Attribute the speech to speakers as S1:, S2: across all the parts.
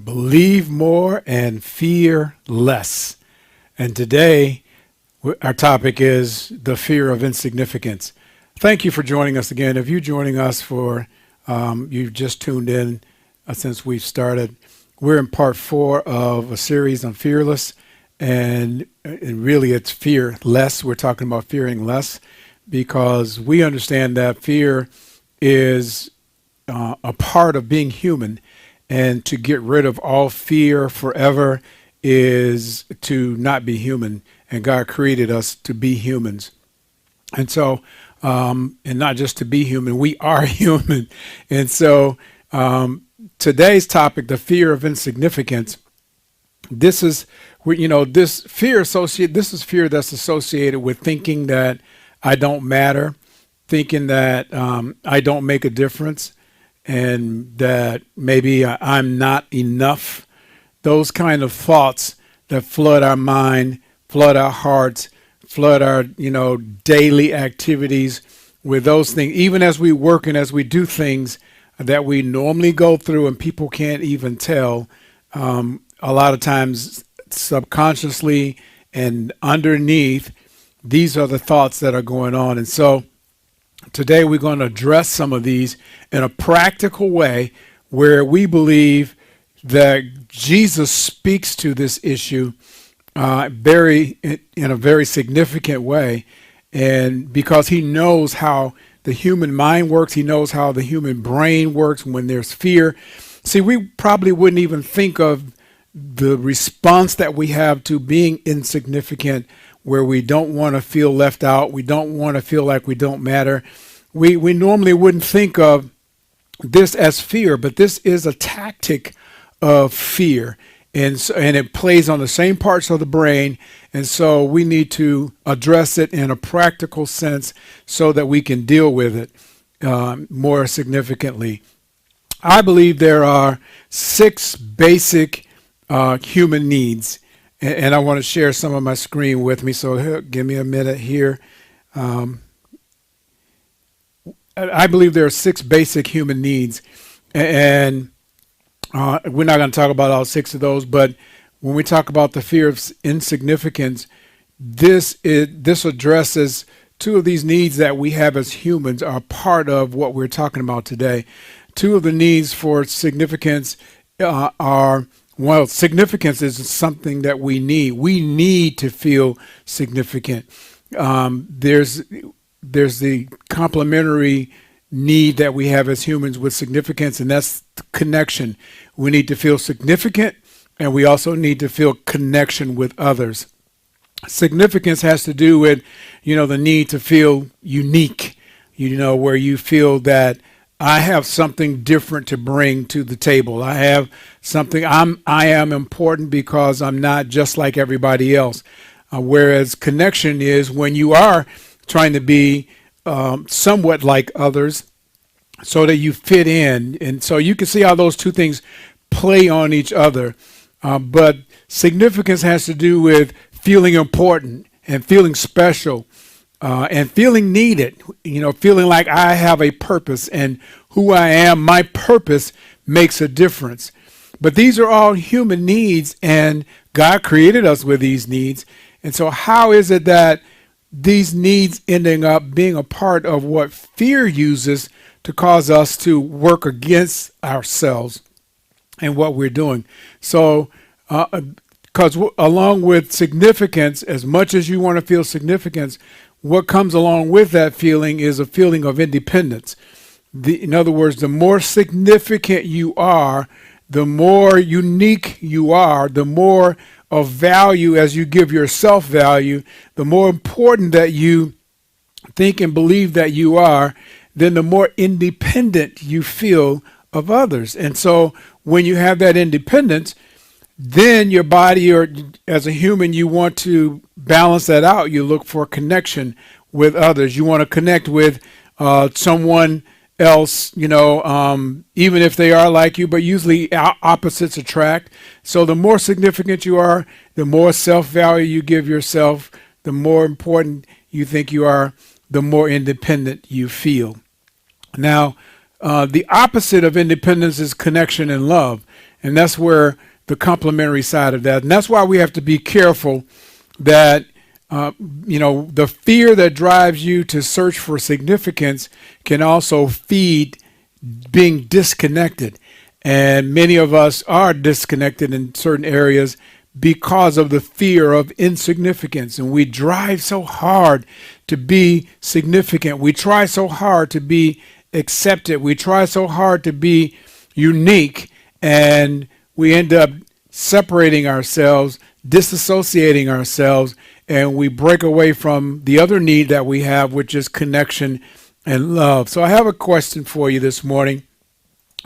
S1: Believe more and fear less. And today, our topic is the fear of insignificance. Thank you for joining us again. If you're joining us you've just tuned in since we've started, we're in part 4 of a series on fearless. And really, it's fear less. We're talking about fearing less because we understand that fear is a part of being human. And to get rid of all fear forever is to not be human. And God created us to be humans. And so, and not just to be human, we are human. And so today's topic, the fear of insignificance, this is fear that's associated with thinking that I don't matter, thinking that I don't make a difference, and that maybe I'm not enough. Those kind of thoughts that flood our mind, flood our hearts, flood our daily activities with those things, even as we work and as we do things that we normally go through and people can't even tell. A lot of times subconsciously and underneath, these are the thoughts that are going on. And so today we're going to address some of these in a practical way where we believe that Jesus speaks to this issue in a very significant way. And because he knows how the human mind works, he knows how the human brain works when there's fear. See, we probably wouldn't even think of the response that we have to being insignificant, where we don't want to feel left out. We don't want to feel like we don't matter. We normally wouldn't think of this as fear, but this is a tactic of fear. And it plays on the same parts of the brain. And so we need to address it in a practical sense so that we can deal with it more significantly. I believe there are 6 basic human needs. And I want to share some of my screen with me. So give me a minute here. I believe there are 6 basic human needs. And we're not going to talk about all 6 of those. But when we talk about the fear of insignificance, this addresses 2 of these needs that we have as humans are part of what we're talking about today. 2 of the needs for significance significance is something that we need. We need to feel significant. There's the complementary need that we have as humans with significance, and that's connection. We need to feel significant, and we also need to feel connection with others. Significance has to do with, the need to feel unique, where you feel that I have something different to bring to the table. I have something, I am important because I'm not just like everybody else. Whereas connection is when you are trying to be somewhat like others so that you fit in. And so you can see how those 2 things play on each other. But significance has to do with feeling important and feeling special. And feeling needed, feeling like I have a purpose and who I am, my purpose makes a difference. But these are all human needs, and God created us with these needs. And so how is it that these needs ending up being a part of what fear uses to cause us to work against ourselves and what we're doing? So, because along with significance, as much as you want to feel significance, what comes along with that feeling is a feeling of independence. In other words, the more significant you are, the more unique you are, the more of value as you give yourself value, the more important that you think and believe that you are, then the more independent you feel of others. And so when you have that independence, then your body, or as a human, you want to balance that out. You look for connection with others. You want to connect with someone else, even if they are like you, but usually opposites attract. So the more significant you are, the more self-value you give yourself, the more important you think you are, the more independent you feel. Now, the opposite of independence is connection and love. And that's where the complementary side of that. And that's why we have to be careful that, the fear that drives you to search for significance can also feed being disconnected. And many of us are disconnected in certain areas because of the fear of insignificance. And we drive so hard to be significant. We try so hard to be accepted. We try so hard to be unique. And we end up separating ourselves, disassociating ourselves, and we break away from the other need that we have, which is connection and love. So I have a question for you this morning,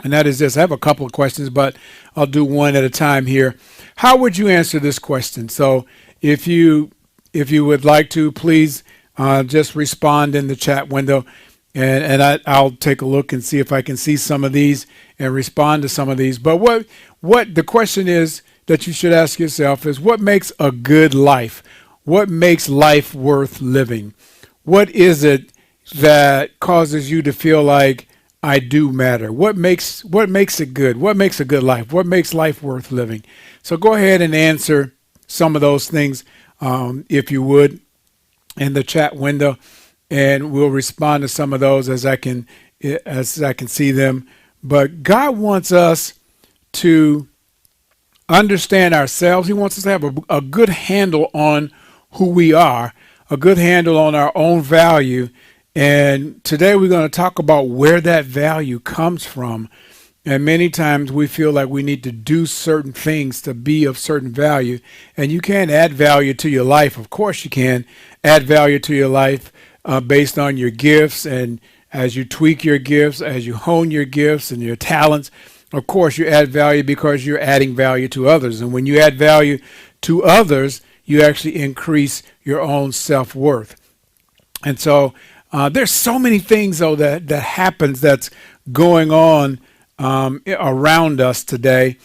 S1: and that is this. I have a couple of questions, but I'll do one at a time here. How would you answer this question? So if you would like to, please just respond in the chat window, and I'll take a look and see if I can see some of these and respond to some of these. But what the question is that you should ask yourself is, what makes a good life? What makes life worth living? What is it that causes you to feel like I do matter? What makes it good? What makes a good life? What makes life worth living? So go ahead and answer some of those things, if you would, in the chat window, and we'll respond to some of those as I can see them. But God wants us to understand ourselves. He wants us to have a good handle on who we are, a good handle on our own value. And today we're going to talk about where that value comes from. And many times we feel like we need to do certain things to be of certain value. And you can add value to your life. Of course you can add value to your life based on your gifts. And as you tweak your gifts, as you hone your gifts and your talents, of course you add value because you're adding value to others. And when you add value to others, you actually increase your own self-worth. And so there's so many things, though, that happens that's going on around us today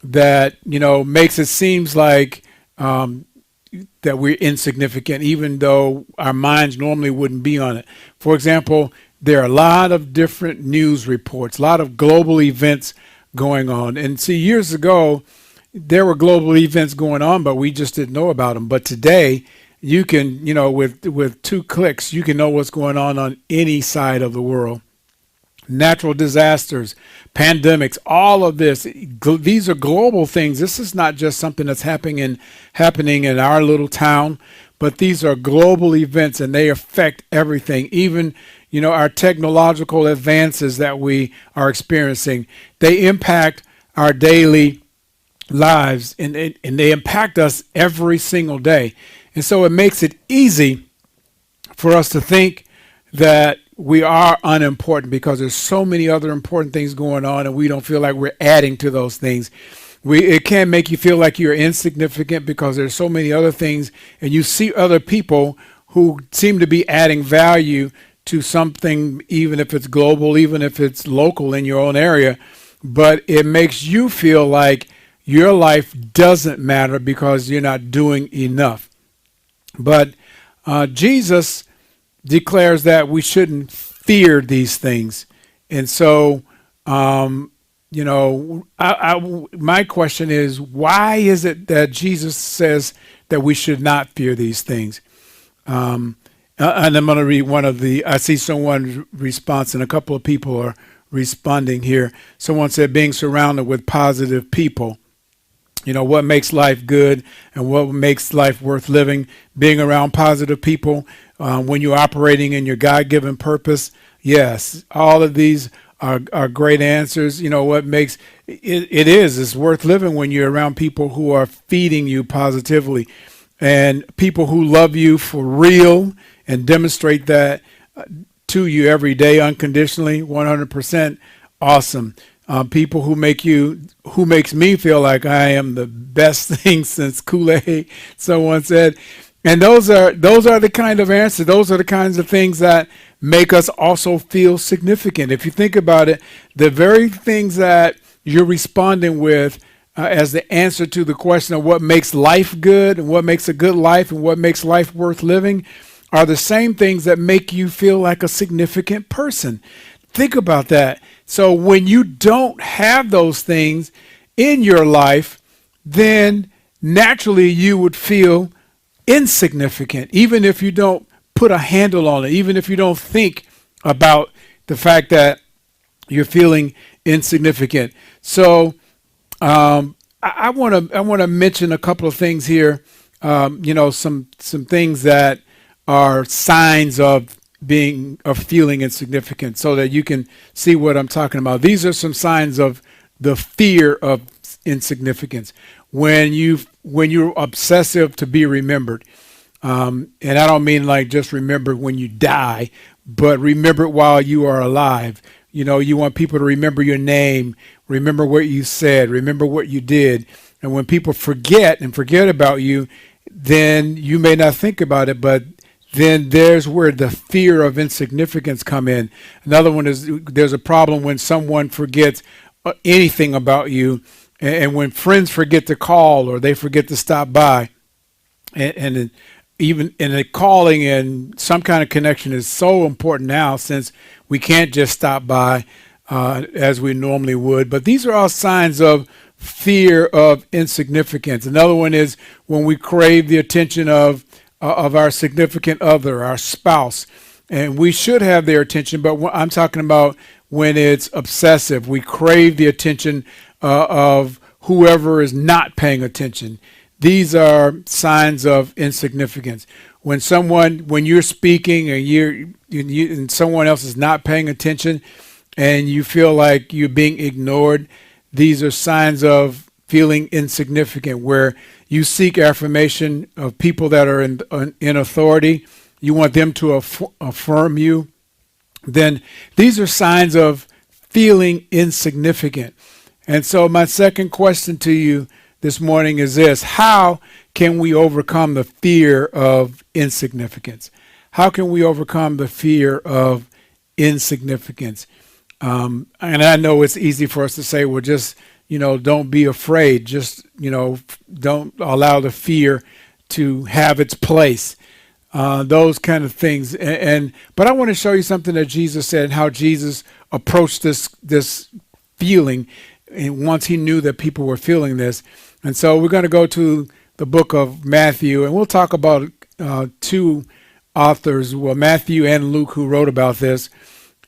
S1: that, makes it seems like that we're insignificant, even though our minds normally wouldn't be on it. For example, there are a lot of different news reports, a lot of global events going on. And see, years ago, there were global events going on, but we just didn't know about them. But today, you can, with 2 clicks, you can know what's going on any side of the world. Natural disasters, pandemics, all of this, these are global things. This is not just something that's happening in our little town, but these are global events, and they affect everything. Even, our technological advances that we are experiencing, they impact our daily lives, and they impact us every single day. And so it makes it easy for us to think that we are unimportant because there's so many other important things going on, and we don't feel like we're adding to those things. It can make you feel like you're insignificant because there's so many other things, and you see other people who seem to be adding value to something, even if it's global, even if it's local in your own area, but it makes you feel like your life doesn't matter because you're not doing enough. But Jesus declares that we shouldn't fear these things. And so, my question is, why is it that Jesus says that we should not fear these things? And I'm going to read I see someone's response, and a couple of people are responding here. Someone said, being surrounded with positive people. What makes life good and what makes life worth living? Being around positive people when you're operating in your God-given purpose. Yes, all of these are great answers. What makes it's worth living when you're around people who are feeding you positively and people who love you for real and demonstrate that to you every day unconditionally, 100%. Awesome. People who makes me feel like I am the best thing since Kool-Aid, someone said. And those are the kind of answers. Those are the kinds of things that make us also feel significant. If you think about it, the very things that you're responding with as the answer to the question of what makes life good and what makes a good life and what makes life worth living are the same things that make you feel like a significant person. Think about that. So when you don't have those things, in your life, then naturally you would feel insignificant, even if you don't put a handle on it, even if you don't think about the fact that you're feeling insignificant. So I want to mention a couple of things here. Some things that are signs of feeling insignificant, so that you can see what I'm talking about. These are some signs of the fear of insignificance. When you're obsessive to be remembered, and I don't mean like just remember when you die, but remember while you are alive. You want people to remember your name, remember what you said, remember what you did. And when people forget about you, then you may not think about it, but then there's where the fear of insignificance come in. Another one is there's a problem when someone forgets anything about you, and when friends forget to call or they forget to stop by, and even in a calling and some kind of connection is so important now, since we can't just stop by as we normally would. But these are all signs of fear of insignificance. Another one is when we crave the attention of our significant other, our spouse, and we should have their attention, but I'm talking about when it's obsessive. We crave the attention of whoever is not paying attention. These are signs of insignificance. When you're speaking and someone else is not paying attention and you feel like you're being ignored, these are signs of feeling insignificant, where you seek affirmation of people that are in authority. You want them to affirm you. Then these are signs of feeling insignificant. And so my second question to you this morning is this: how can we overcome the fear of insignificance? How can we overcome the fear of insignificance? And I know it's easy for us to say, well, just, don't be afraid. Just, don't allow the fear to have its place. Those kind of things. But I want to show you something that Jesus said, and how Jesus approached this feeling, and once he knew that people were feeling this. And so we're going to go to the book of Matthew, and we'll talk about two authors, well, Matthew and Luke, who wrote about this.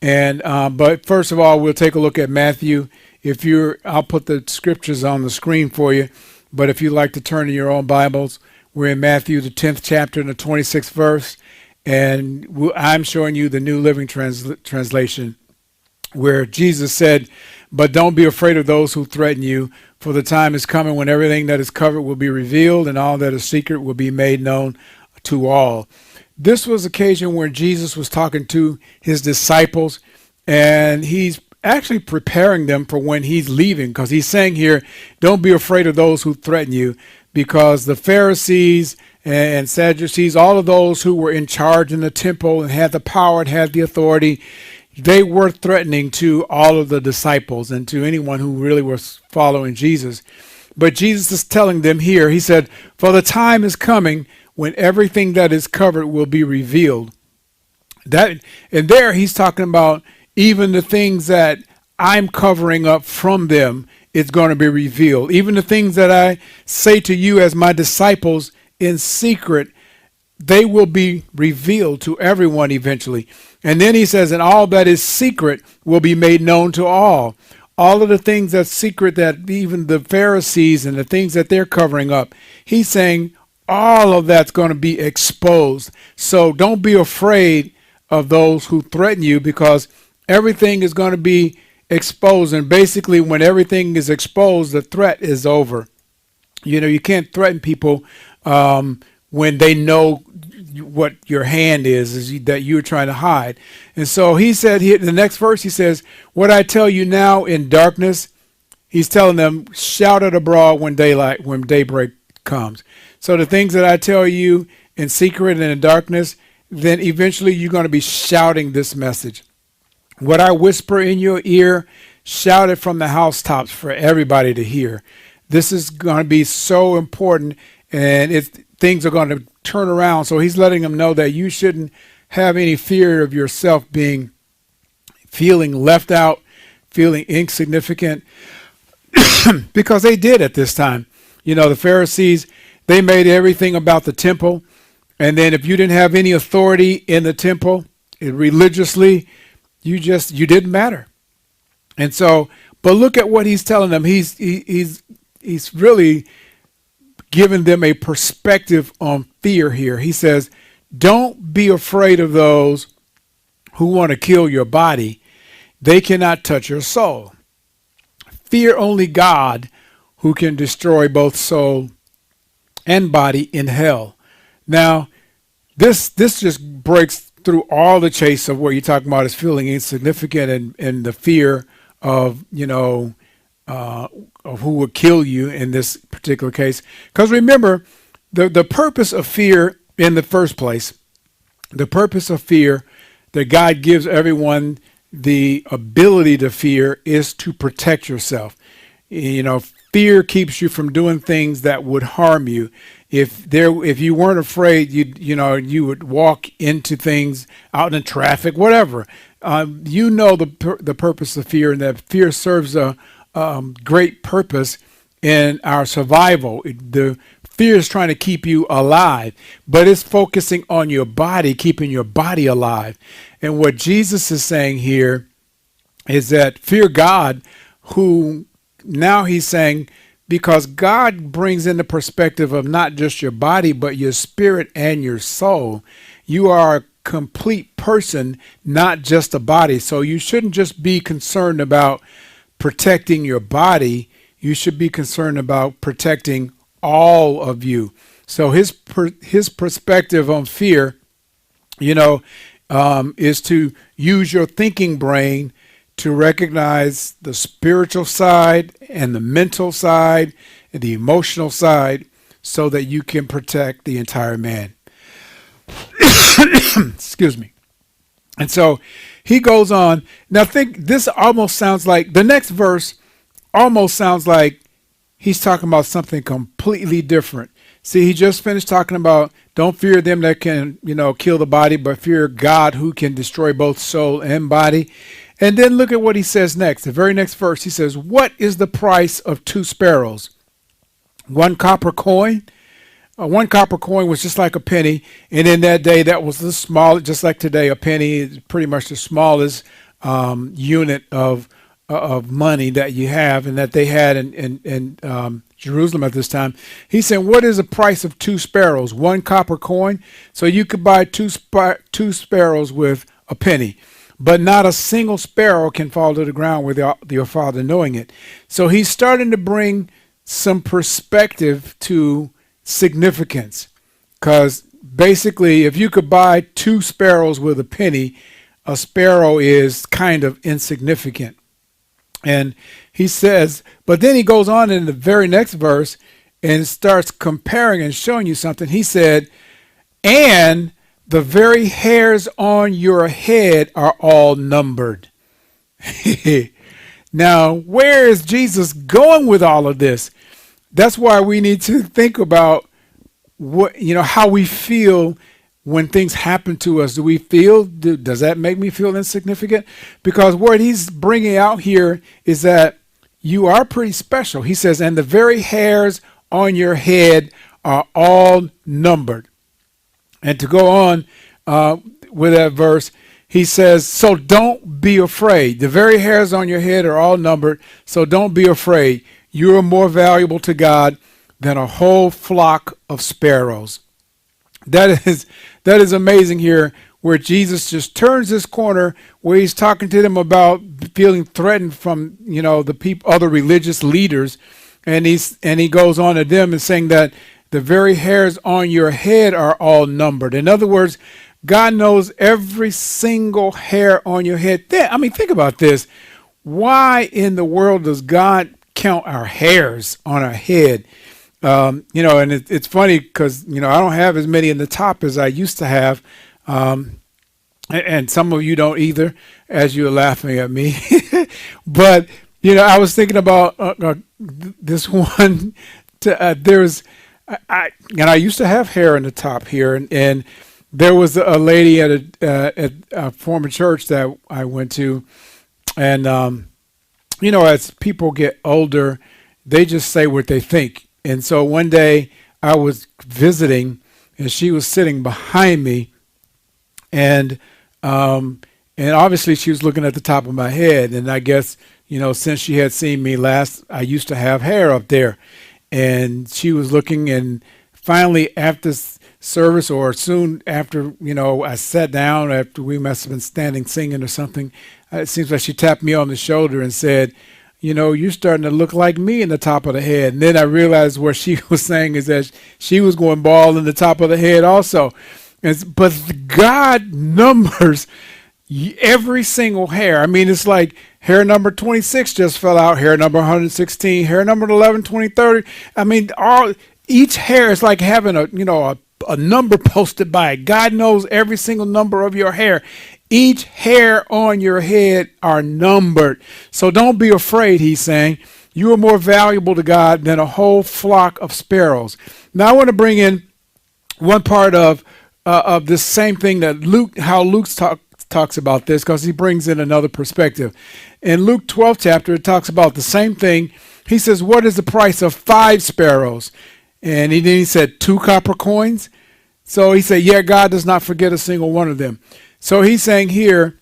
S1: But first of all, we'll take a look at Matthew. I'll put the scriptures on the screen for you, but if you'd like to turn to your own Bibles, we're in Matthew, the 10th chapter and the 26th verse, and I'm showing you the New Living Translation, where Jesus said, "But don't be afraid of those who threaten you, for the time is coming when everything that is covered will be revealed, and all that is secret will be made known to all." This was occasion where Jesus was talking to his disciples, and he's actually preparing them for when he's leaving, because he's saying here, don't be afraid of those who threaten you, because the Pharisees and Sadducees, all of those who were in charge in the temple and had the power and had the authority, they were threatening to all of the disciples and to anyone who really was following Jesus. But Jesus is telling them here, he said, for the time is coming when everything that is covered will be revealed. And there he's talking about even the things that I'm covering up from them, it's going to be revealed. Even the things that I say to you as my disciples in secret, they will be revealed to everyone eventually. And then he says, and all that is secret will be made known to all. All of the things that's secret, that even the Pharisees and the things that they're covering up, he's saying all of that's going to be exposed. So don't be afraid of those who threaten you, because everything is going to be exposed. And basically, when everything is exposed, the threat is over. You can't threaten people when they know what your hand is that you're trying to hide. And so he said here in the next verse, he says, what I tell you now in darkness, he's telling them, shout it abroad when daybreak comes. So the things that I tell you in secret and in darkness, then eventually you're going to be shouting this message. What I whisper in your ear, shout it from the housetops for everybody to hear. This is going to be so important, and things are going to turn around. So he's letting them know that you shouldn't have any fear of yourself feeling left out, feeling insignificant. because they did at this time. The Pharisees, they made everything about the temple. And then if you didn't have any authority in the temple religiously, you didn't matter. And so, but look at what he's telling them. He's really giving them a perspective on fear here. He says, don't be afraid of those who want to kill your body. They cannot touch your soul. Fear only God, who can destroy both soul and body in hell. Now, this just breaks through all the chase of what you're talking about is feeling insignificant and the fear of, of who would kill you in this particular case. Because remember, the purpose of fear in the first place, the purpose of fear that God gives everyone the ability to fear is to protect yourself. Fear keeps you from doing things that would harm you. If you weren't afraid, you would walk into things out in traffic, whatever. The purpose of fear, and that fear serves a great purpose in our survival. The fear is trying to keep you alive, but it's focusing on your body, keeping your body alive. And what Jesus is saying here is that fear God, who now he's saying, because God brings in the perspective of not just your body, but your spirit and your soul. You are a complete person, not just a body. So you shouldn't just be concerned about protecting your body. You should be concerned about protecting all of you. So his perspective on fear, is to use your thinking brain to recognize the spiritual side and the mental side and the emotional side so that you can protect the entire man. Excuse me. And so he goes on. Now think, this almost sounds like, the next verse almost sounds like he's talking about something completely different. See, he just finished talking about don't fear them that can, kill the body, but fear God who can destroy both soul and body. And then look at what he says next. The very next verse, he says, what is the price of 2 sparrows? 1 copper coin. 1 copper coin was just like a penny. And in that day, that was the smallest, just like today, a penny is pretty much the smallest unit of money that you have and that they had in Jerusalem at this time. He said, what is the price of 2 sparrows? 1 copper coin. So you could buy two sparrows with a penny. But not a single sparrow can fall to the ground without your Father knowing it. So he's starting to bring some perspective to significance. Because basically, if you could buy 2 sparrows with a penny, a sparrow is kind of insignificant. And he says, but then he goes on in the very next verse and starts comparing and showing you something. He said, and the very hairs on your head are all numbered. Now, where is Jesus going with all of this? That's why we need to think about how we feel when things happen to us. Does that make me feel insignificant? Because what he's bringing out here is that you are pretty special. He says, and the very hairs on your head are all numbered. And to go on with that verse, he says, so don't be afraid. The very hairs on your head are all numbered, so don't be afraid. You are more valuable to God than a whole flock of sparrows. That is amazing here, where Jesus just turns this corner where he's talking to them about feeling threatened from, the other religious leaders. And he goes on to them and saying that the very hairs on your head are all numbered. In other words, God knows every single hair on your head. Think about this. Why in the world does God count our hairs on our head? And it's funny because, I don't have as many in the top as I used to have. And some of you don't either, as you're laughing at me. But, I was thinking about this one. I used to have hair in the top here, and there was a lady at a former church that I went to, and as people get older, they just say what they think. And so one day I was visiting, and she was sitting behind me, and and obviously she was looking at the top of my head. And I guess, since she had seen me last, I used to have hair up there, and she was looking, and finally after service, or soon after, I sat down after we must have been standing singing or something. It seems like she tapped me on the shoulder and said, you're starting to look like me in the top of the head. And then I realized what she was saying is that she was going bald in the top of the head also. But God numbers every single hair. I mean, it's like hair number 26 just fell out, hair number 116, hair number 11, 20, 30. I mean, each hair is like having a number posted by it. God knows every single number of your hair. Each hair on your head are numbered. So don't be afraid, he's saying. You are more valuable to God than a whole flock of sparrows. Now I want to bring in one part of this same thing that Luke talks about this, because he brings in another perspective. In Luke 12 chapter, it talks about the same thing. He says, what is the price of 5 sparrows? And then he said 2 copper coins. So he said, yeah, God does not forget a single one of them. So he's saying here,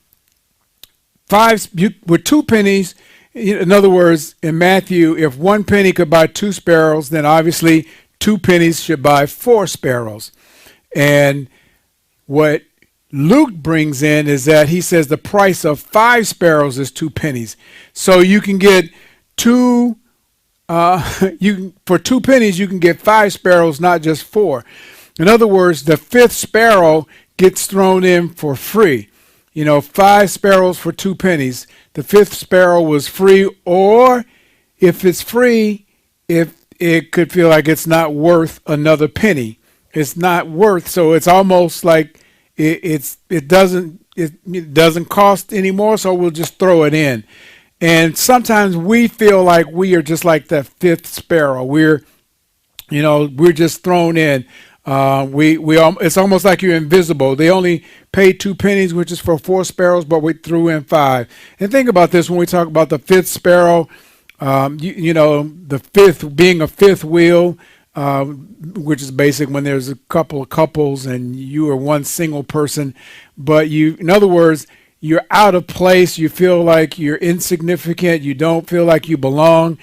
S1: with 2 pennies, in other words, in Matthew, if 1 penny could buy 2 sparrows, then obviously 2 pennies should buy 4 sparrows. And what Luke brings in is that he says the price of 5 sparrows is 2 pennies. So you can get for 2 pennies, you can get 5 sparrows, not just 4. In other words, the 5th sparrow gets thrown in for free. 5 sparrows for 2 pennies. The 5th sparrow was free, or if it's free, if it could feel like it's not worth another penny. It's not worth, so it's almost like it doesn't cost anymore, so we'll just throw it in. And sometimes we feel like we are just like that 5th sparrow. We're just thrown in. It's almost like you're invisible. They only paid 2 pennies, which is for 4 sparrows, but we threw in 5. And think about this when we talk about the 5th sparrow. The 5th being a 5th wheel, which is basic when there's a couple of couples and you are one single person. But in other words, you're out of place. You feel like you're insignificant. You don't feel like you belong.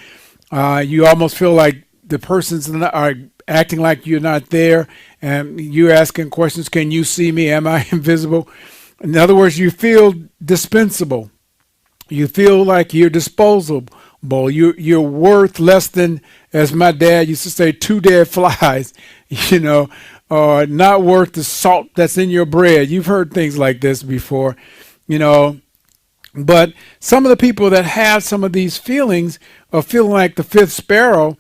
S1: You almost feel like the persons are acting like you're not there, and you're asking questions. Can you see me? Am I invisible? In other words, you feel dispensable. You feel like you're disposable. You're worth less than, as my dad used to say, 2 dead flies, or not worth the salt that's in your bread. You've heard things like this before, But some of the people that have some of these feelings of feeling like the 5th sparrow,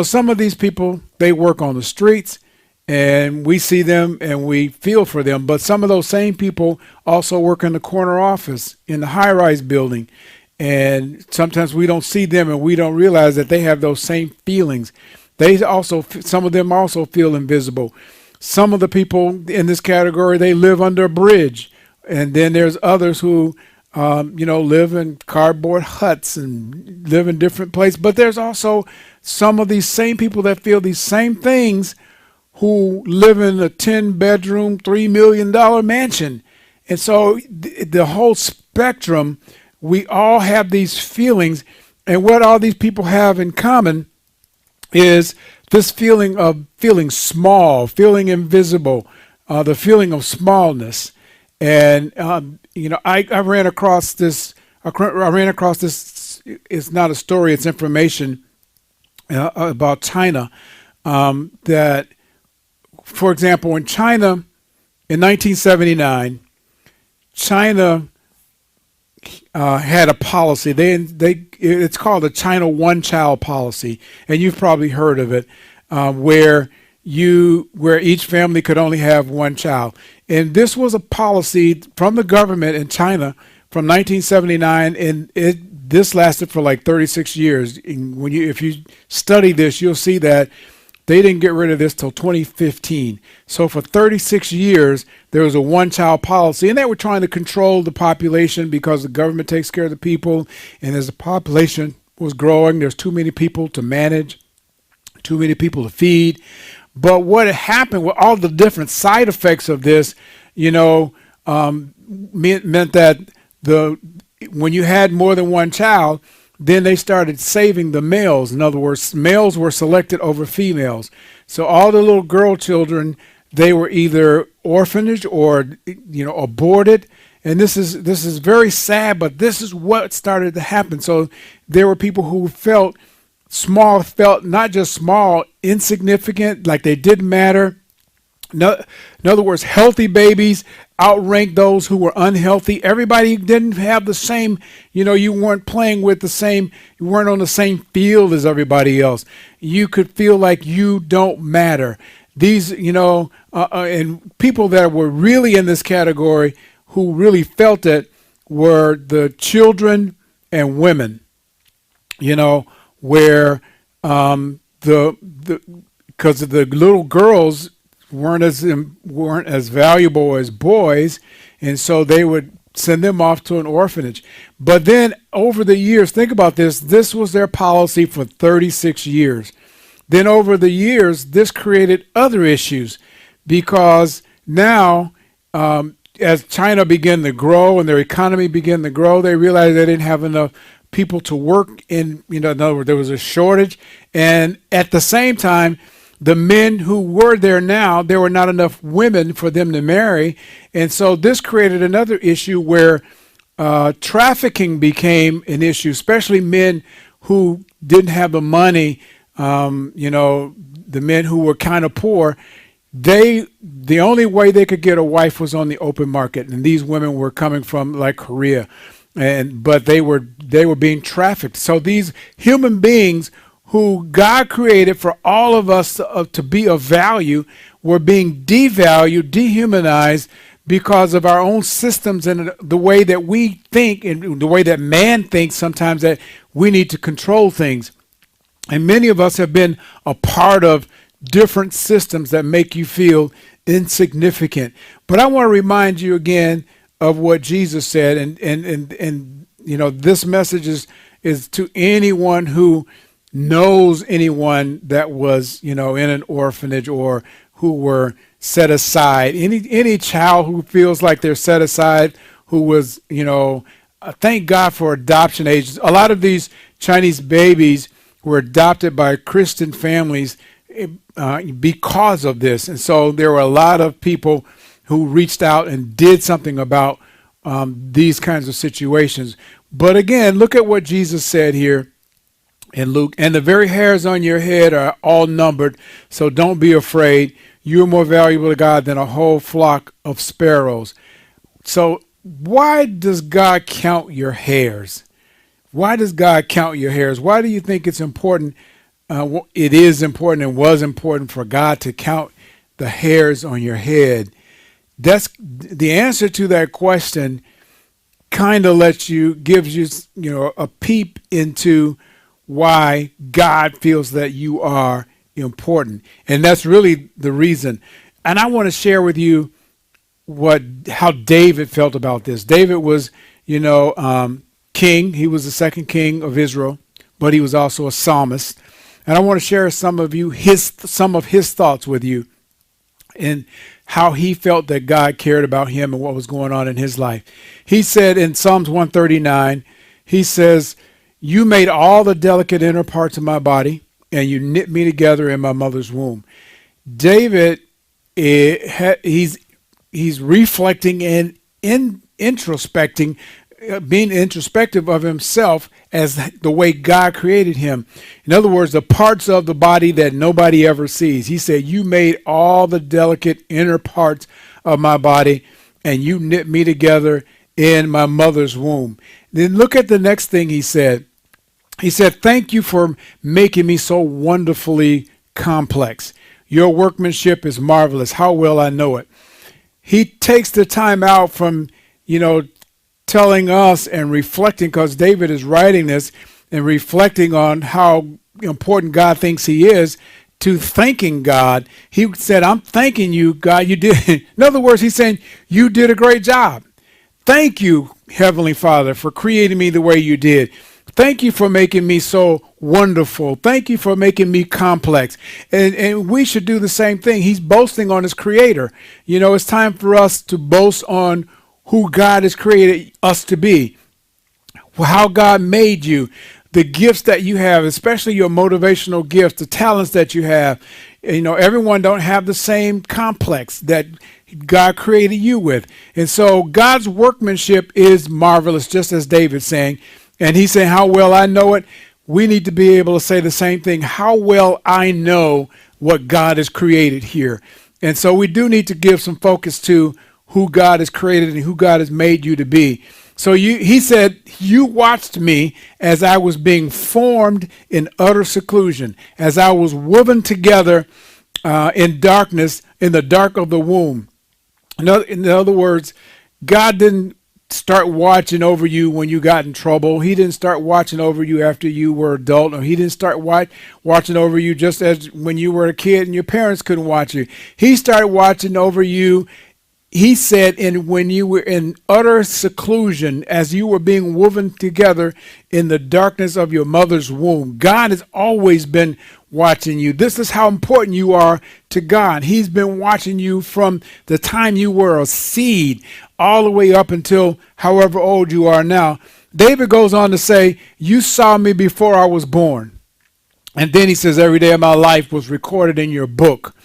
S1: some of these people, they work on the streets, and we see them and we feel for them. But some of those same people also work in the corner office in the high-rise building. And sometimes we don't see them and we don't realize that they have those same feelings. Some of them also feel invisible. Some of the people in this category, they live under a bridge. And then there's others who, live in cardboard huts and live in different places. But there's also some of these same people that feel these same things who live in a 10-bedroom, $3 million mansion. And so the whole spectrum, we all have these feelings. And what all these people have in common is this feeling of feeling small, feeling invisible, the feeling of smallness. And, I ran across this. It's not a story, it's information about China. That, for example, in China, in 1979, China had a policy. It's called the China one-child policy, and you've probably heard of it, where each family could only have 1 child. And this was a policy from the government in China from 1979, and this lasted for like 36 years. And if you study this, you'll see that They didn't get rid of this till 2015. So for 36 years, there was a one-child policy, and they were trying to control the population because the government takes care of the people, and as the population was growing, there's too many people to manage, too many people to feed. But what had happened with all the different side effects of this, meant that when you had more than one child, then they started saving the males. In other words, males were selected over females. So all the little girl children, they were either orphanaged or aborted. And this is very sad, but this is what started to happen. So there were people who felt not just small, insignificant, like they didn't matter. No, in other words, healthy babies outranked those who were unhealthy. Everybody didn't have the same, you weren't playing with the same, you weren't on the same field as everybody else. You could feel like you don't matter. These, and people that were really in this category who really felt it were the children and women, where because the little girls weren't as valuable as boys, and so they would send them off to an orphanage. But then over the years, think about this, this was their policy for 36 years. Then over the years, this created other issues because now as China began to grow and their economy began to grow, they realized they didn't have enough people to work in other words, there was a shortage. And at the same time, the men who were there now, there were not enough women for them to marry. And so this created another issue where trafficking became an issue, especially men who didn't have the money, the men who were kind of poor. The only way they could get a wife was on the open market. And these women were coming from like Korea, but they were being trafficked. So these human beings who God created for all of us to be of value were being devalued, dehumanized because of our own systems and the way that we think and the way that man thinks sometimes that we need to control things. And many of us have been a part of different systems that make you feel insignificant. But I want to remind you again of what Jesus said, and this message is to anyone who knows anyone that was, in an orphanage or who were set aside. Any child who feels like they're set aside, who was, thank God for adoption ages. A lot of these Chinese babies were adopted by Christian families because of this. And so there were a lot of people who reached out and did something about these kinds of situations. But again, look at what Jesus said here in Luke. And the very hairs on your head are all numbered, so don't be afraid. You're more valuable to God than a whole flock of sparrows. So why does God count your hairs? Why does God count your hairs? Why do you think it's important? It is important and was important for God to count the hairs on your head. That's the answer to that question. Kind of gives you, a peep into why God feels that you are important. And that's really the reason. And I want to share with you how David felt about this. David was, king. He was the second king of Israel, but he was also a psalmist. And I want to share some of his thoughts with you and how he felt that God cared about him and what was going on in his life. He said in Psalms 139, he says, "You made all the delicate inner parts of my body, and you knit me together in my mother's womb." David, he's reflecting and introspecting, being introspective of himself as the way God created him. In other words, the parts of the body that nobody ever sees. He said, "You made all the delicate inner parts of my body, and you knit me together in my mother's womb." Then look at the next thing he said. He said, "Thank you for making me so wonderfully complex. Your workmanship is marvelous. How well I know it." He takes the time out from, telling us and reflecting, because David is writing this and reflecting on how important God thinks he is, to thanking God. He said, I'm thanking you, God. You did. In other words, he's saying, you did a great job. Thank you, Heavenly Father, for creating me the way you did. Thank you for making me so wonderful. Thank you for making me complex. And we should do the same thing. He's boasting on his creator. You know, it's time for us to boast on who God has created us to be, how God made you, the gifts that you have, especially your motivational gifts, the talents that you have. You know, everyone don't have the same complex that God created you with. And so God's workmanship is marvelous, just as David's saying. And he's saying, how well I know it. We need to be able to say the same thing. How well I know what God has created here. And so we do need to give some focus to who God has created and who God has made you to be. So he said, you watched me as I was being formed in utter seclusion, as I was woven together in darkness, in the dark of the womb. In other words, God didn't start watching over you when you got in trouble. He didn't start watching over you after you were adult, or he didn't start watching over you just as when you were a kid and your parents couldn't watch you. He started watching over you. He said, when you were in utter seclusion, as you were being woven together in the darkness of your mother's womb, God has always been watching you. This is how important you are to God. He's been watching you from the time you were a seed all the way up until however old you are now. David goes on to say, you saw me before I was born. And then he says, every day of my life was recorded in your book.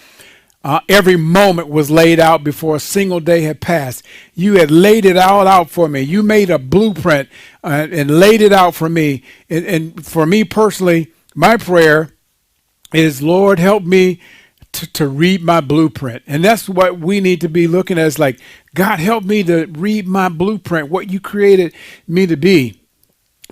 S1: Every moment was laid out before a single day had passed. You had laid it all out for me. You made a blueprint and laid it out for me. And for me personally, my prayer is, Lord, help me to read my blueprint. And that's what we need to be looking at, is like, God, help me to read my blueprint, what you created me to be.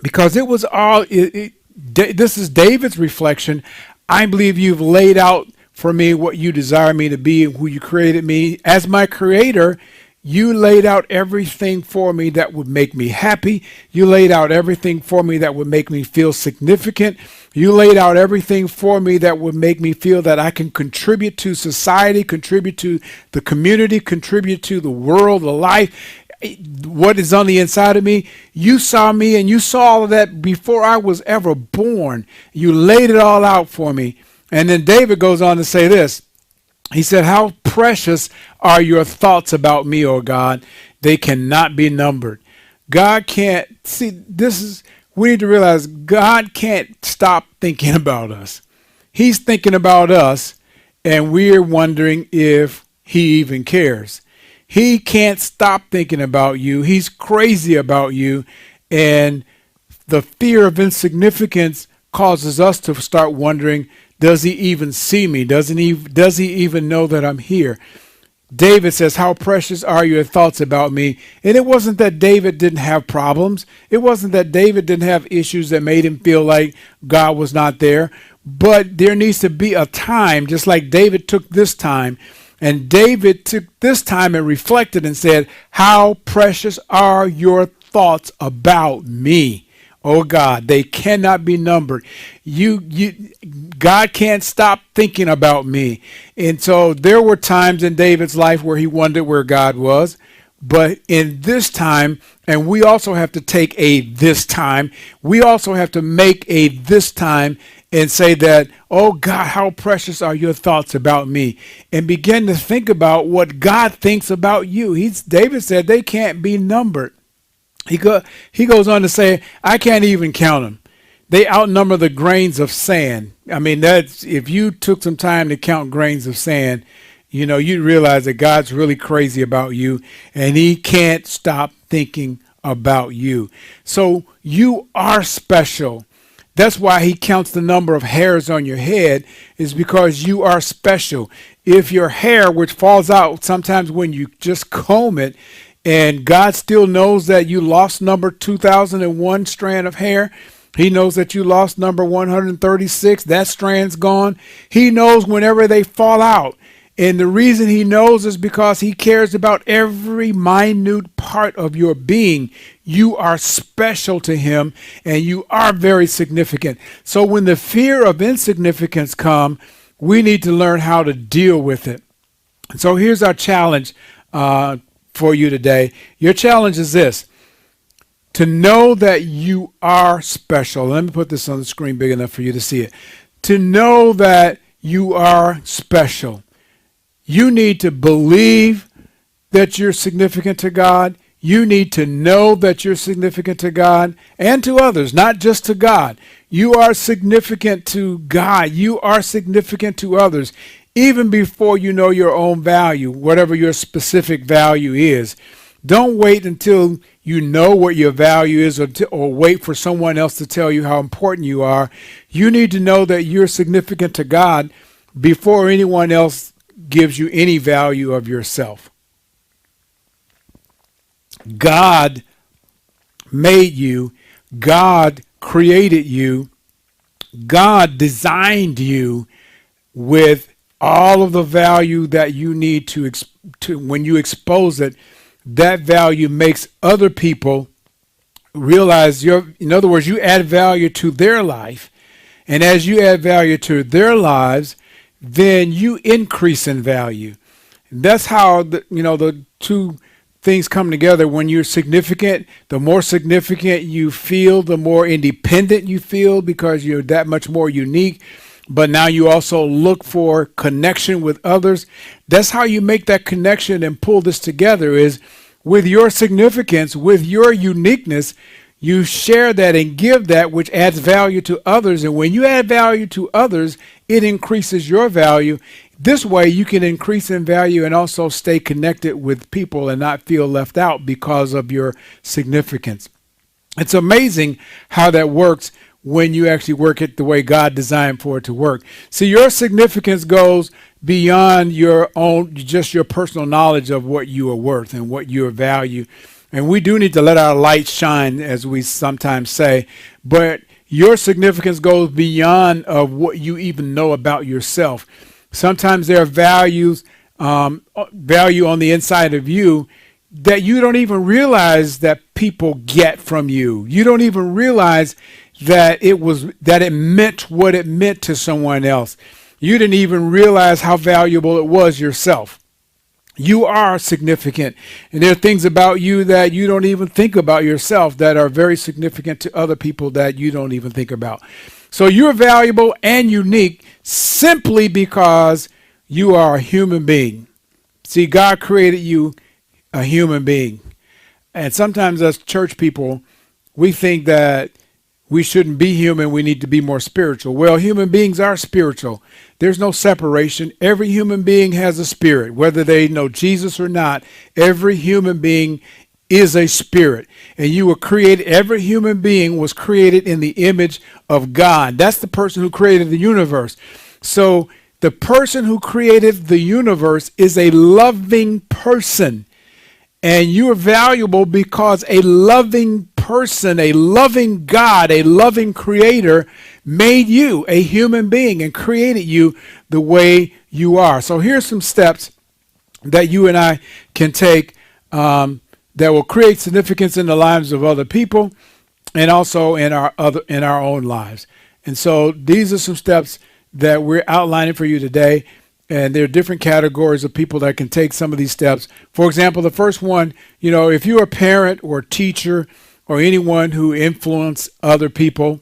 S1: Because it was all, this is David's reflection. I believe you've laid out for me what you desire me to be and who you created me. As my creator, you laid out everything for me that would make me happy. You laid out everything for me that would make me feel significant. You laid out everything for me that would make me feel that I can contribute to society, contribute to the community, contribute to the world, the life, what is on the inside of me. You saw me and you saw all of that before I was ever born. You laid it all out for me. And then David goes on to say this. He said, how precious are your thoughts about me, O God? They cannot be numbered. God can't, see, we need to realize God can't stop thinking about us. He's thinking about us, and we're wondering if he even cares. He can't stop thinking about you. He's crazy about you. And the fear of insignificance causes us to start wondering, does he even see me? Does he even know that I'm here? David says, how precious are your thoughts about me? And it wasn't that David didn't have problems. It wasn't that David didn't have issues that made him feel like God was not there. But there needs to be a time, just like David took this time. And David took this time and reflected and said, how precious are your thoughts about me? Oh God, they cannot be numbered. God can't stop thinking about me. And so there were times in David's life where he wondered where God was. But in this time, and we also have to take a this time, we also have to make a this time and say that, oh God, how precious are your thoughts about me? And begin to think about what God thinks about you. David said they can't be numbered. He goes on to say, I can't even count them. They outnumber the grains of sand. I mean, that's, if you took some time to count grains of sand, you'd realize that God's really crazy about you, and he can't stop thinking about you. So you are special. That's why he counts the number of hairs on your head, is because you are special. If your hair, which falls out sometimes when you just comb it, and God still knows that you lost number 2001 strand of hair. He knows that you lost number 136. That strand's gone. He knows whenever they fall out. And the reason he knows is because he cares about every minute part of your being. You are special to him, and you are very significant. So when the fear of insignificance comes, we need to learn how to deal with it. And so here's our challenge for you today. Your challenge is this: to know that you are special. Let me put this on the screen big enough for you to see it. To know that you are special. You need to believe that you're significant to God. You need to know that you're significant to God and to others, not just to God. You are significant to God. You are significant to others, even before you know your own value, whatever your specific value is. Don't wait until you know what your value is, or wait for someone else to tell you how important you are. You need to know that you're significant to God before anyone else gives you any value of yourself. God made you. God created you. God designed you with all of the value that you need to when you expose it, that value makes other people realize in other words, you add value to their life. And as you add value to their lives, then you increase in value. That's how the two things come together. When you're significant, the more significant you feel, the more independent you feel because you're that much more unique. But now you also look for connection with others. That's how you make that connection and pull this together, is with your significance, with your uniqueness. You share that and give that, which adds value to others. And when you add value to others, it increases your value. This way you can increase in value and also stay connected with people and not feel left out because of your significance. It's amazing how that works when you actually work it the way God designed for it to work. See, your significance goes beyond your own, just your personal knowledge of what you are worth and what you value. And we do need to let our light shine, as we sometimes say, but your significance goes beyond of what you even know about yourself. Sometimes there are value on the inside of you that you don't even realize that people get from you. You don't even realize that it meant what it meant to someone else. You didn't even realize how valuable it was yourself. You are significant, and there are things about you that you don't even think about yourself that are very significant to other people that you don't even think about. So you're valuable and unique simply because you are a human being. See, God created you a human being. And sometimes as church people, we think that we shouldn't be human, we need to be more spiritual. Well, human beings are spiritual. There's no separation. Every human being has a spirit, whether they know Jesus or not. Every human being is a spirit. And you were created, every human being was created in the image of God. That's the person who created the universe. So the person who created the universe is a loving person. And you are valuable because a loving person, a loving God, a loving creator made you a human being and created you the way you are. So here's some steps that you and I can take that will create significance in the lives of other people and also in our own lives. And so these are some steps that we're outlining for you today. And there are different categories of people that can take some of these steps. For example, the first one, if you're a parent or a teacher or anyone who influence other people,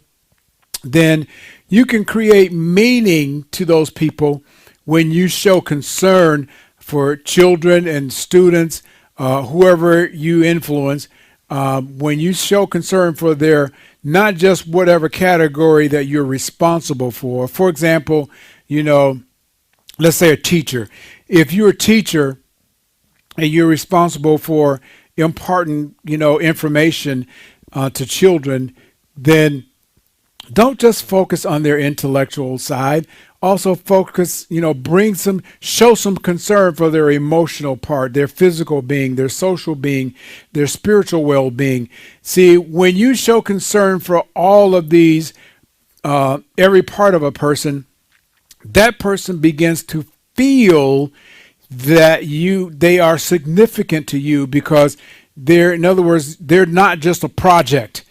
S1: then you can create meaning to those people when you show concern for children and students, whoever you influence, when you show concern for their, not just whatever category that you're responsible for. For example, let's say a teacher. If you're a teacher and you're responsible for imparting, information to children, then don't just focus on their intellectual side. Also focus, show some concern for their emotional part, their physical being, their social being, their spiritual well-being. See, when you show concern for all of these, every part of a person, that person begins to feel that they are significant to you because in other words, they're not just a project.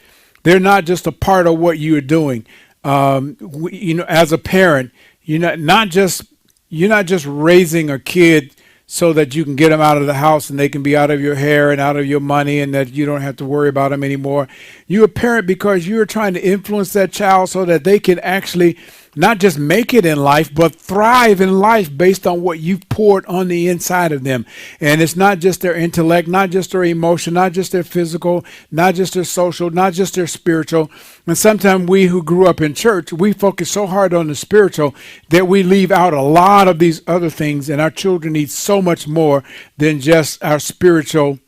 S1: They're not just a part of what you're doing. As a parent, You're not just raising a kid so that you can get them out of the house and they can be out of your hair and out of your money and that you don't have to worry about them anymore. You're a parent because you're trying to influence that child so that they can actually not just make it in life, but thrive in life based on what you've poured on the inside of them. And it's not just their intellect, not just their emotion, not just their physical, not just their social, not just their spiritual. And sometimes we who grew up in church, we focus so hard on the spiritual that we leave out a lot of these other things. And our children need so much more than just our spiritual,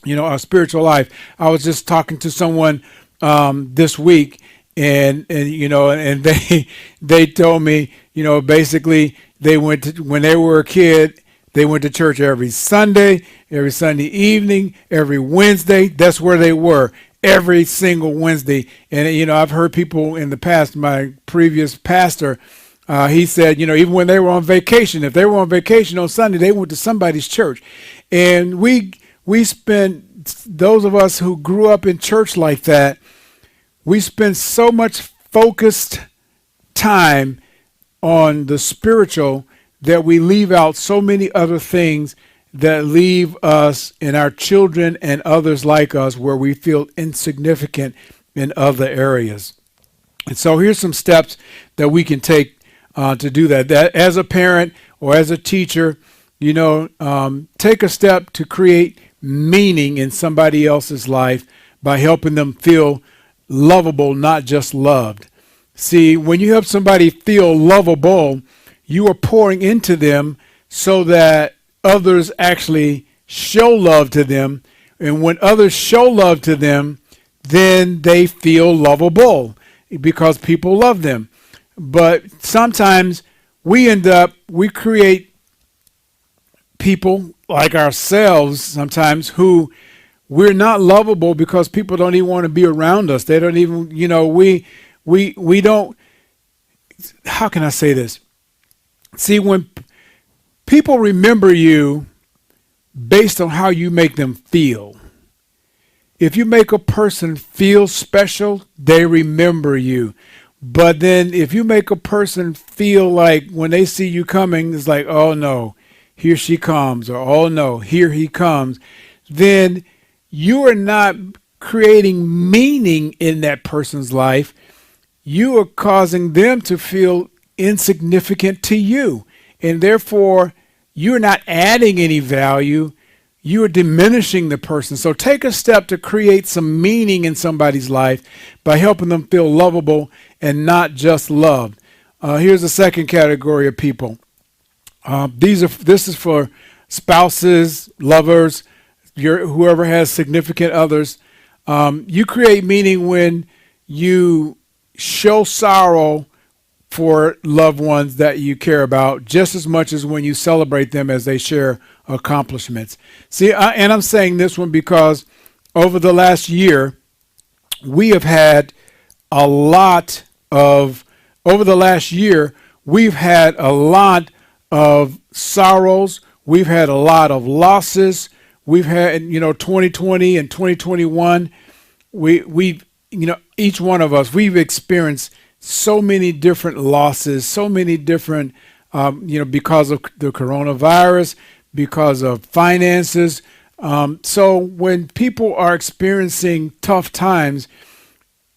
S1: our spiritual life. I was just talking to someone this week, and they told me, basically when they were a kid, they went to church every Sunday evening, every Wednesday. That's where they were every single Wednesday. And I've heard people in the past, my previous pastor, he said, even when they were on vacation, if they were on vacation on Sunday, they went to somebody's church. And we spent, those of us who grew up in church like that, we spend so much focused time on the spiritual that we leave out so many other things that leave us and our children and others like us where we feel insignificant in other areas. And so here's some steps that we can take to do that. That as a parent or as a teacher, take a step to create meaning in somebody else's life by helping them feel lovable, not just loved. See, when you help somebody feel lovable, you are pouring into them so that others actually show love to them. And when others show love to them, then they feel lovable because people love them. But sometimes we create people like ourselves sometimes who we're not lovable because people don't even want to be around us. They don't even, we don't, how can I say this? See, when people remember you based on how you make them feel. If you make a person feel special, they remember you. But then if you make a person feel like when they see you coming, it's like, oh no, here she comes, or oh no, here he comes, then you are not creating meaning in that person's life. You are causing them to feel insignificant to you. And therefore, you're not adding any value. You are diminishing the person. So take a step to create some meaning in somebody's life by helping them feel lovable and not just loved. Here's the second category of people. This is for spouses, lovers, whoever has significant others. You create meaning when you show sorrow for loved ones that you care about just as much as when you celebrate them as they share accomplishments. See, and I'm saying this one because over the last year, we have had a lot of sorrows. We've had a lot of losses. We've had, 2020 and 2021, each one of us, we've experienced so many different losses, so many different, because of the coronavirus, because of finances. So when people are experiencing tough times,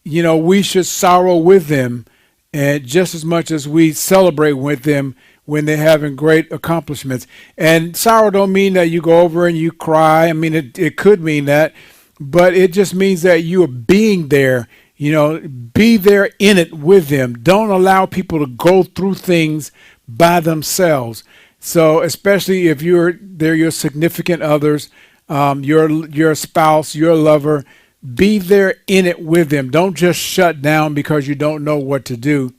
S1: we should sorrow with them, and just as much as we celebrate with them when they're having great accomplishments. And sorrow don't mean that you go over and you cry. I mean, it could mean that, but it just means that you are being there. Be there in it with them. Don't allow people to go through things by themselves. So especially if they're your significant others, your spouse, your lover, be there in it with them. Don't just shut down because you don't know what to do.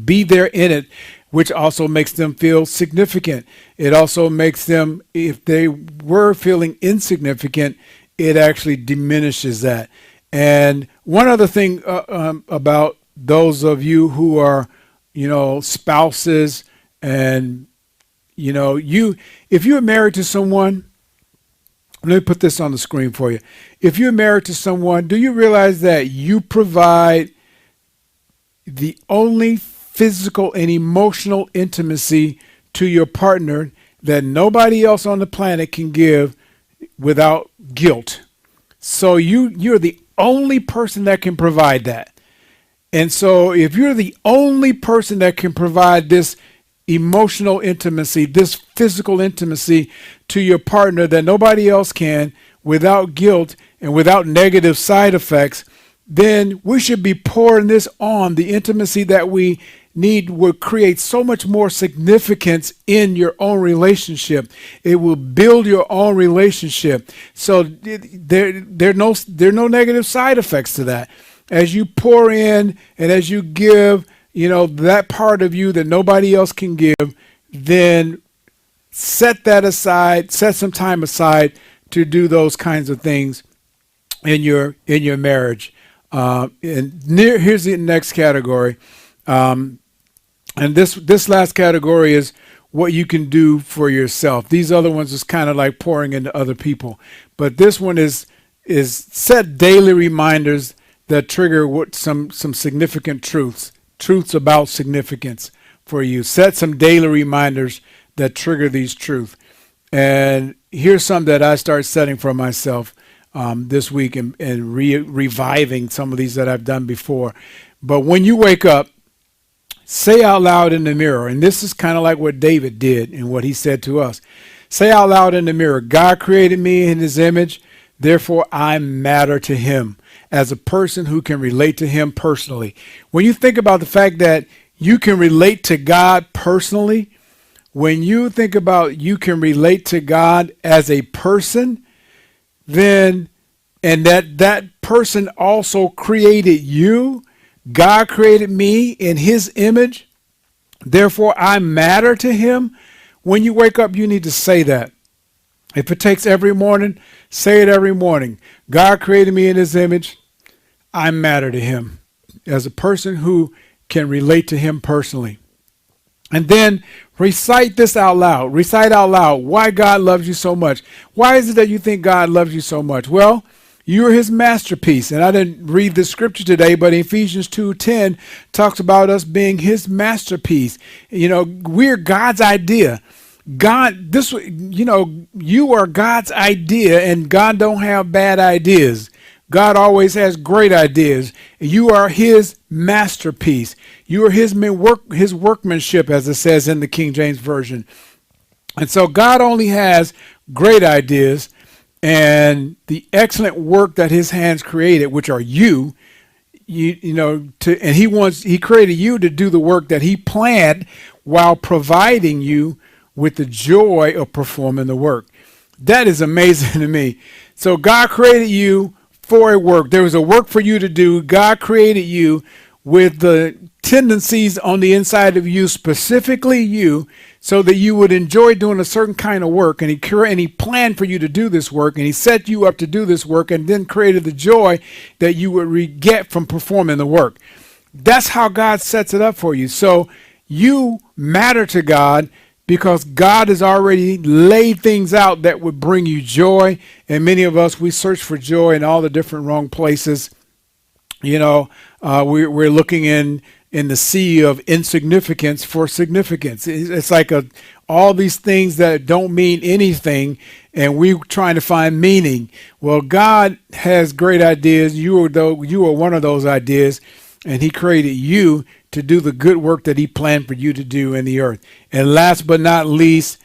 S1: Be there in it, which also makes them feel significant. It also makes them, if they were feeling insignificant, it actually diminishes that. And one other thing about those of you who are, spouses, and, if you're married to someone, let me put this on the screen for you. If you're married to someone, do you realize that you provide the only physical and emotional intimacy to your partner that nobody else on the planet can give without guilt. So you're the only person that can provide that. And so if you're the only person that can provide this emotional intimacy, this physical intimacy to your partner that nobody else can without guilt and without negative side effects, then we should be pouring this on. The intimacy that we need will create so much more significance in your own relationship. It will build your own relationship. So there are no negative side effects to that. As you pour in and as you give, that part of you that nobody else can give, then set that aside, set some time aside to do those kinds of things in your marriage. Here's the next category. And this last category is what you can do for yourself. These other ones is kind of like pouring into other people. But this one is set daily reminders that trigger some significant truths about significance for you. Set some daily reminders that trigger these truths. And here's some that I start setting for myself this week and reviving some of these that I've done before. But when you wake up, say out loud in the mirror, and this is kind of like what David did and what he said to us. Say out loud in the mirror, God created me in his image, therefore I matter to him as a person who can relate to him personally. When you think about the fact that you can relate to God personally, when you think about you can relate to God as a person, then, and that person also created you, God created me in his image, therefore I matter to him. When you wake up, you need to say that. If it takes every morning, say it every morning. God created me in his image. I matter to him as a person who can relate to him personally. And then recite this out loud. Recite out loud why God loves you so much. Why is it that you think God loves you so much? Well, you're his masterpiece. And I didn't read the scripture today, but Ephesians 2:10 talks about us being his masterpiece. We're God's idea. You are God's idea, and God don't have bad ideas. God always has great ideas. You are his masterpiece. You are his workmanship, as it says in the King James Version. And so God only has great ideas, and the excellent work that his hands created, which are and he created you to do the work that he planned while providing you with the joy of performing the work. That is amazing to me. So God created you for a work. There was a work for you to do. God created you with the tendencies on the inside of you, specifically you, so that you would enjoy doing a certain kind of work. And he planned for you to do this work, and he set you up to do this work, and then created the joy that you would get from performing the work. That's how God sets it up for you. So you matter to God because God has already laid things out that would bring you joy. And many of us, we search for joy in all the different wrong places. We're looking in the sea of insignificance for significance. It's like all these things that don't mean anything, and we're trying to find meaning. Well, God has great ideas. You are one of those ideas, and he created you to do the good work that he planned for you to do in the earth. And last but not least,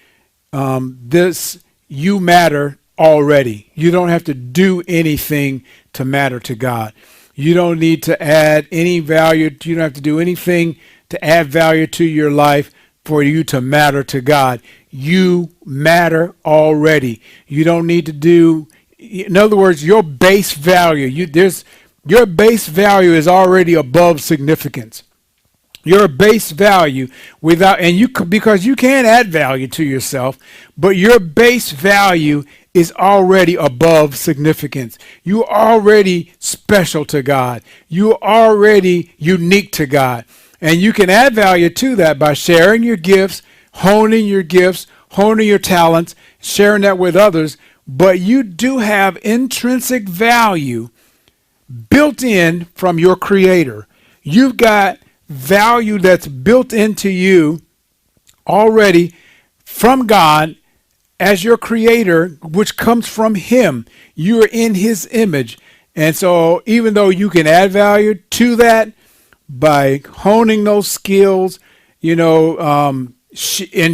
S1: you matter already. You don't have to do anything to matter to God. You don't need to add any value. You don't have to do anything to add value to your life for you to matter to God. You matter already. You don't need to do, in other words, your base value. Your base value is already above significance. Your base value because you can add value to yourself, but your base value is already above significance. You're already special to God. You're already unique to God. And you can add value to that by sharing your gifts, honing your talents, sharing that with others. But you do have intrinsic value built in from your Creator. You've got value that's built into you already from God as your creator, which comes from him. You're in his image. And so even though you can add value to that by honing those skills, and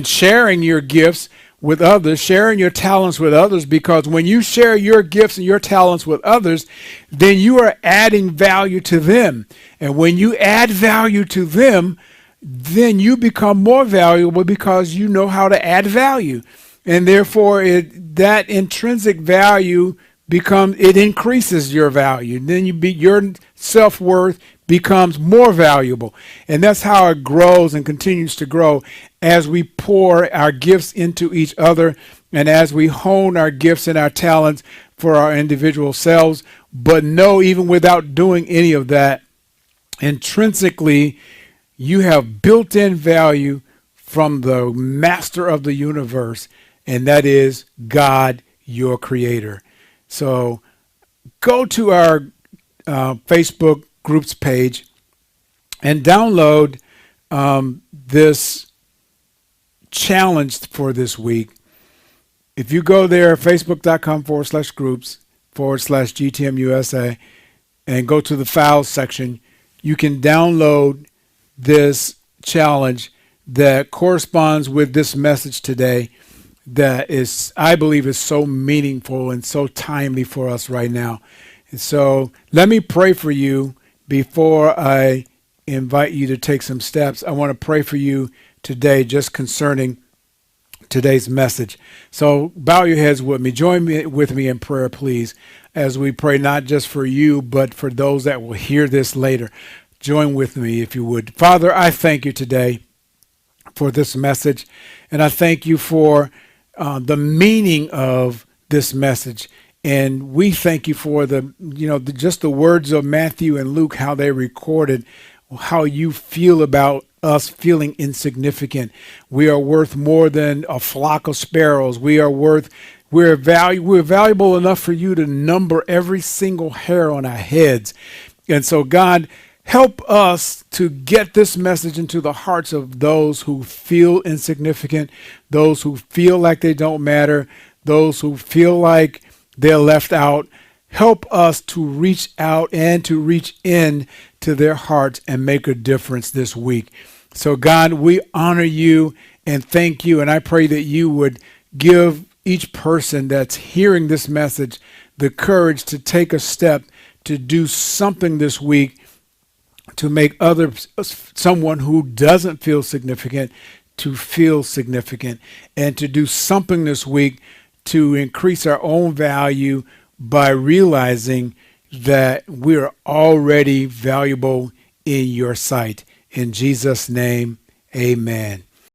S1: sharing your gifts with others, sharing your talents with others, because when you share your gifts and your talents with others, then you are adding value to them. And when you add value to them, then you become more valuable because you know how to add value. And therefore, that intrinsic value it increases your value. Then your self-worth becomes more valuable. And that's how it grows and continues to grow as we pour our gifts into each other and as we hone our gifts and our talents for our individual selves. But know, even without doing any of that, intrinsically, you have built-in value from the master of the universe, and that is God, your creator. So go to our Facebook groups page and download this challenge for this week. If you go there, facebook.com/groups/GTMUSA, and go to the files section, you can download this challenge that corresponds with this message today, that is, I believe, is so meaningful and so timely for us right now. And so let me pray for you before I invite you to take some steps. I want to pray for you today just concerning today's message. So bow your heads with me. Join with me in prayer, please, as we pray not just for you, but for those that will hear this later. Join with me if you would. Father, I thank you today for this message, and I thank you for the meaning of this message. And we thank you for just the words of Matthew and Luke, how they recorded how you feel about us feeling insignificant. We are worth more than a flock of sparrows. We're valuable enough for you to number every single hair on our heads. And so, God, help us to get this message into the hearts of those who feel insignificant, those who feel like they don't matter, those who feel like they're left out. Help us to reach out and to reach in to their hearts and make a difference this week. So, God, we honor you and thank you. And I pray that you would give each person that's hearing this message the courage to take a step to do something this week to make someone who doesn't feel significant to feel significant, and to do something this week to increase our own value by realizing that we're already valuable in your sight. In Jesus' name, amen.